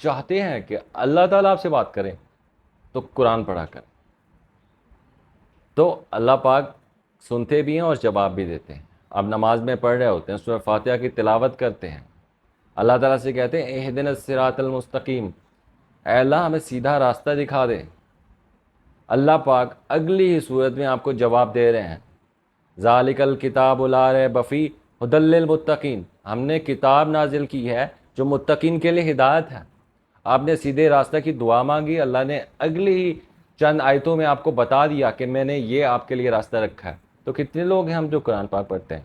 چاہتے ہیں کہ اللہ تعالیٰ آپ سے بات کریں تو قرآن پڑھا کریں. تو اللہ پاک سنتے بھی ہیں اور جواب بھی دیتے ہیں. آپ نماز میں پڑھ رہے ہوتے ہیں, سورہ فاتحہ کی تلاوت کرتے ہیں, اللہ تعالیٰ سے کہتے ہیں اہدنا الصراط المستقیم, اے اللہ ہمیں سیدھا راستہ دکھا دے. اللہ پاک اگلی ہی صورت میں آپ کو جواب دے رہے ہیں, ذالک الکتاب لا ریب فیہ ھدی للمتقین, ہم نے کتاب نازل کی ہے جو متقین کے لیے ہدایت ہے. آپ نے سیدھے راستہ کی دعا مانگی, اللہ نے اگلی ہی چند آیتوں میں آپ کو بتا دیا کہ میں نے یہ آپ کے لیے راستہ رکھا ہے. تو کتنے لوگ ہیں ہم جو قرآن پاک پڑھتے ہیں,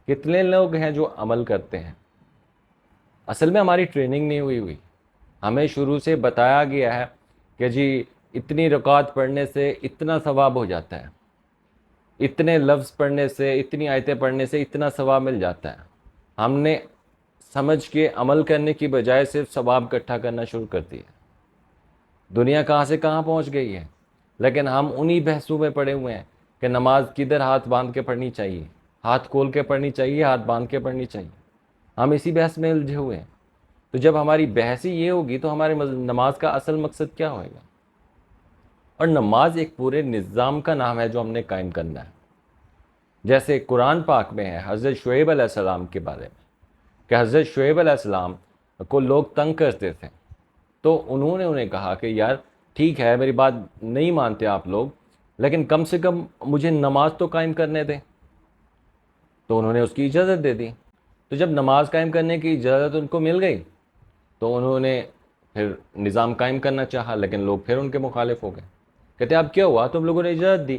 کتنے لوگ ہیں جو عمل کرتے ہیں؟ اصل میں ہماری ٹریننگ نہیں ہوئی. ہمیں شروع سے بتایا گیا ہے کہ جی اتنی رکعات پڑھنے سے اتنا ثواب ہو جاتا ہے, اتنے لفظ پڑھنے سے, اتنی آیتیں پڑھنے سے اتنا ثواب مل جاتا ہے. ہم نے سمجھ کے عمل کرنے کی بجائے صرف ثواب اکٹھا کرنا شروع کر دیا. دنیا کہاں سے کہاں پہنچ گئی ہے, لیکن ہم انہی بحثوں میں پڑے ہوئے ہیں کہ نماز کدھر ہاتھ باندھ کے پڑھنی چاہیے, ہاتھ کھول کے پڑھنی چاہیے, ہاتھ باندھ کے پڑھنی چاہیے. ہم اسی بحث میں الجھے ہوئے ہیں. تو جب ہماری بحث ہی یہ ہوگی تو ہمارے نماز کا اصل مقصد کیا ہوئے گا؟ اور نماز ایک پورے نظام کا نام ہے جو ہم نے قائم کرنا ہے. جیسے قرآن پاک میں ہے حضرت شعیب علیہ السلام کے بارے میں کہ حضرت شعیب علیہ السلام کو لوگ تنگ کرتے تھے, تو انہوں نے انہیں کہا کہ یار ٹھیک ہے میری بات نہیں مانتے آپ لوگ, لیکن کم سے کم مجھے نماز تو قائم کرنے دیں. تو انہوں نے اس کی اجازت دے دی. تو جب نماز قائم کرنے کی اجازت ان کو مل گئی تو انہوں نے پھر نظام قائم کرنا چاہا, لیکن لوگ پھر ان کے مخالف ہو گئے. کہتے اب کیا ہوا, تم لوگوں نے اجازت دی.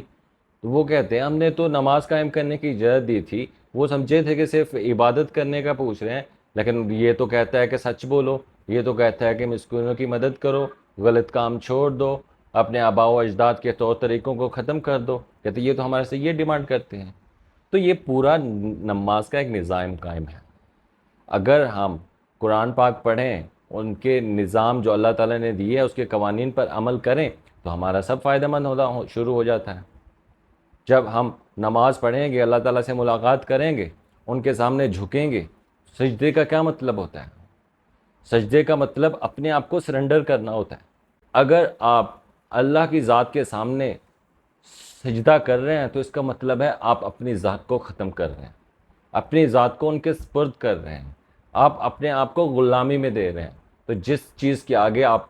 تو وہ کہتے ہیں ہم نے تو نماز قائم کرنے کی اجازت دی تھی, وہ سمجھے تھے کہ صرف عبادت کرنے کا پوچھ رہے ہیں, لیکن یہ تو کہتا ہے کہ سچ بولو, یہ تو کہتا ہے کہ مسکینوں کی مدد کرو, غلط کام چھوڑ دو, اپنے آباء و اجداد کے طور طریقوں کو ختم کر دو. کہتے یہ تو ہمارے سے یہ ڈیمانڈ کرتے ہیں. تو یہ پورا نماز کا ایک نظام قائم ہے. اگر ہم قرآن پاک پڑھیں, ان کے نظام جو اللہ تعالیٰ نے دیے ہے اس کے قوانین پر عمل کریں, تو ہمارا سب فائدہ مند ہونا شروع ہو جاتا ہے. جب ہم نماز پڑھیں گے, اللہ تعالیٰ سے ملاقات کریں گے, ان کے سامنے جھکیں گے. سجدے کا کیا مطلب ہوتا ہے؟ سجدے کا مطلب اپنے آپ کو سرنڈر کرنا ہوتا ہے. اگر آپ اللہ کی ذات کے سامنے سجدہ کر رہے ہیں تو اس کا مطلب ہے آپ اپنی ذات کو ختم کر رہے ہیں, اپنی ذات کو ان کے سپرد کر رہے ہیں, آپ اپنے آپ کو غلامی میں دے رہے ہیں. تو جس چیز کے آگے آپ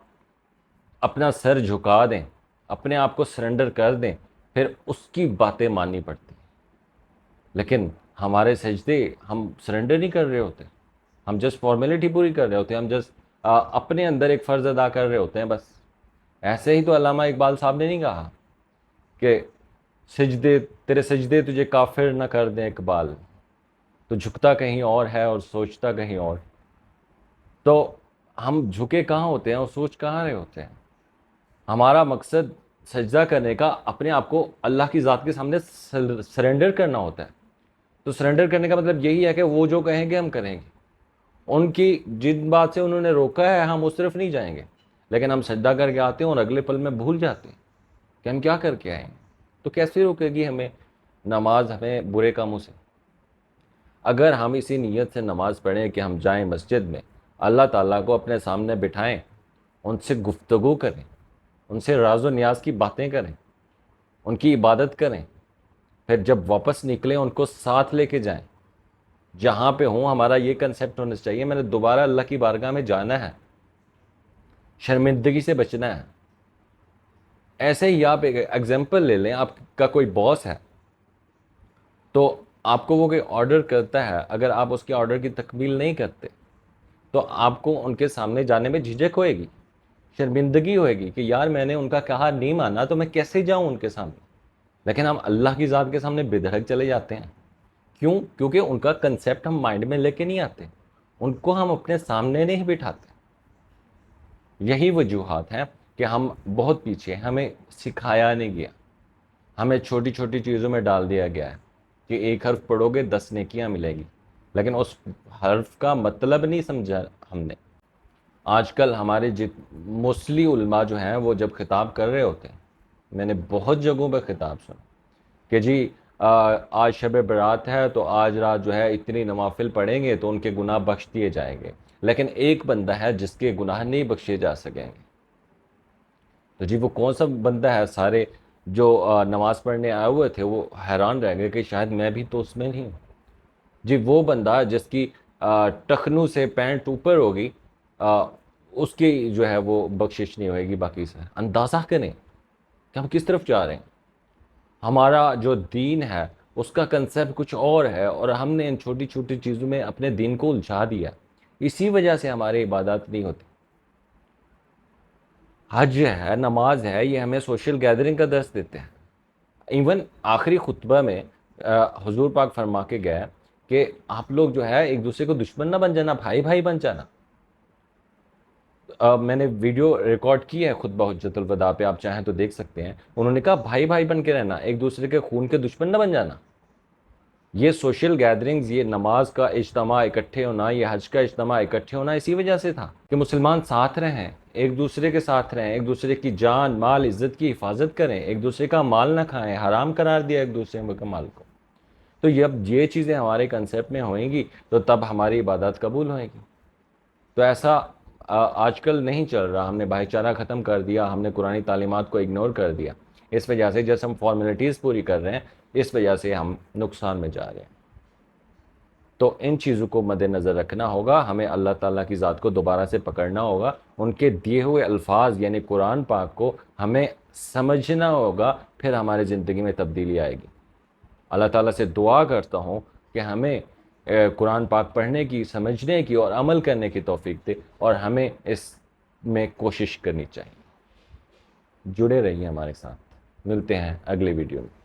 اپنا سر جھکا دیں, اپنے آپ کو سرنڈر کر دیں, پھر اس کی باتیں ماننی پڑتی ہیں. لیکن ہمارے سجدے ہم سرنڈر نہیں کر رہے ہوتے, ہم جسٹ فارمیلٹی پوری کر رہے ہوتے ہیں, ہم جسٹ اپنے اندر ایک فرض ادا کر رہے ہوتے ہیں بس. ایسے ہی تو علامہ اقبال صاحب نے نہیں کہا کہ سجدے تیرے سجدے تجھے کافر نہ کر دیں اقبال, تو جھکتا کہیں اور ہے اور سوچتا کہیں اور. تو ہم جھکے کہاں ہوتے ہیں اور سوچ کہاں رہے ہوتے ہیں؟ ہمارا مقصد سجدہ کرنے کا اپنے آپ کو اللہ کی ذات کے سامنے سرنڈر کرنا ہوتا ہے. تو سرنڈر کرنے کا مطلب یہی ہے کہ وہ جو کہیں گے ہم کریں گے, ان کی جن بات سے انہوں نے روکا ہے ہم اس طرف نہیں جائیں گے. لیکن ہم سجدہ کر کے آتے ہیں اور اگلے پل میں بھول جاتے ہیں کہ ہم کیا کر کے آئے ہیں. تو کیسے روکے گی ہمیں نماز ہمیں برے کاموں سے؟ اگر ہم اسی نیت سے نماز پڑھیں کہ ہم جائیں مسجد میں, اللہ تعالیٰ کو اپنے سامنے بٹھائیں, ان سے گفتگو کریں, ان سے راز و نیاز کی باتیں کریں, ان کی عبادت کریں, پھر جب واپس نکلیں ان کو ساتھ لے کے جائیں. جہاں پہ ہوں ہمارا یہ کنسیپٹ ہونا چاہیے میں نے دوبارہ اللہ کی بارگاہ میں جانا ہے, شرمندگی سے بچنا ہے. ایسے ہی آپ ایک ایگزامپل لے لیں, آپ کا کوئی باس ہے تو آپ کو وہ کوئی آرڈر کرتا ہے, اگر آپ اس کے آرڈر کی تکمیل نہیں کرتے تو آپ کو ان کے سامنے جانے میں جھجک ہوئے گی, شرمندگی ہوئے گی کہ یار میں نے ان کا کہا نہیں مانا تو میں کیسے جاؤں ان کے سامنے. لیکن ہم اللہ کی ذات کے سامنے بے دھڑک چلے جاتے ہیں. کیوں؟ کیونکہ ان کا کنسیپٹ ہم مائنڈ میں لے کے نہیں آتے, ان کو ہم اپنے سامنے نہیں بٹھاتے. یہی وجوہات ہیں کہ ہم بہت پیچھے, ہمیں سکھایا نہیں گیا, ہمیں چھوٹی چھوٹی چیزوں میں ڈال دیا گیا ہے کہ ایک حرف پڑھو گے 10 نیکیاں ملے گی, لیکن اس حرف کا مطلب نہیں سمجھا ہم نے. آج کل ہمارے موسٹلی علماء جو ہیں وہ جب خطاب کر رہے ہوتے ہیں, میں نے بہت جگہوں پہ خطاب سنا کہ جی آج شب برات ہے تو آج رات جو ہے اتنی نوافل پڑھیں گے تو ان کے گناہ بخش دیے جائیں گے, لیکن ایک بندہ ہے جس کے گناہ نہیں بخشے جا سکیں گے. تو جی وہ کون سا بندہ ہے؟ سارے جو نماز پڑھنے آئے ہوئے تھے وہ حیران رہ گئے کہ شاید میں بھی تو اس میں نہیں ہوں. جی وہ بندہ جس کی ٹخنوں سے پینٹ اوپر ہوگی، اس کی جو ہے وہ بخشش نہیں ہوئے گی باقی سے. اندازہ کریں کہ ہم کس طرف جا رہے ہیں. ہمارا جو دین ہے اس کا کنسیپٹ کچھ اور ہے، اور ہم نے ان چھوٹی چھوٹی چیزوں میں اپنے دین کو الجھا دیا. اسی وجہ سے ہماری عبادات نہیں ہوتی. حج ہے، نماز ہے، یہ ہمیں سوشل گیدرنگ کا درس دیتے ہیں. ایون آخری خطبہ میں حضور پاک فرما کے گیا کہ آپ لوگ جو ہے ایک دوسرے کو دشمن نہ بن جانا، بھائی بھائی بن جانا. میں نے ویڈیو ریکارڈ کی ہے خطبہ حجت الوداع پہ، آپ چاہیں تو دیکھ سکتے ہیں. انہوں نے کہا بھائی بھائی بن کے رہنا، ایک دوسرے کے خون کے دشمن نہ بن جانا. یہ سوشل گیدرنگز، یہ نماز کا اجتماع اکٹھے ہونا، یہ حج کا اجتماع اکٹھے ہونا اسی وجہ سے تھا کہ مسلمان ساتھ رہیں، ایک دوسرے کے ساتھ رہیں، ایک دوسرے کی جان مال عزت کی حفاظت کریں، ایک دوسرے کا مال نہ کھائیں، حرام قرار دیا ایک دوسرے کے مال کو. تو جب یہ چیزیں ہمارے کنسیپٹ میں ہوئیں گی تو تب ہماری عبادات قبول ہوئیں گی. تو ایسا آج کل نہیں چل رہا. ہم نے بھائی چارہ ختم کر دیا، ہم نے قرآنی تعلیمات کو اگنور کر دیا. اس وجہ سے جیسے ہم فارمیلٹیز پوری کر رہے ہیں، اس وجہ سے ہم نقصان میں جا رہے ہیں. تو ان چیزوں کو مد نظر رکھنا ہوگا. ہمیں اللہ تعالیٰ کی ذات کو دوبارہ سے پکڑنا ہوگا. ان کے دیے ہوئے الفاظ یعنی قرآن پاک کو ہمیں سمجھنا ہوگا، پھر ہماری زندگی میں تبدیلی آئے گی. اللہ تعالیٰ سے دعا کرتا ہوں کہ ہمیں قرآن پاک پڑھنے کی، سمجھنے کی اور عمل کرنے کی توفیق دے، اور ہمیں اس میں کوشش کرنی چاہیے. جڑے رہیے ہمارے ساتھ. ملتے ہیں اگلے ویڈیو میں.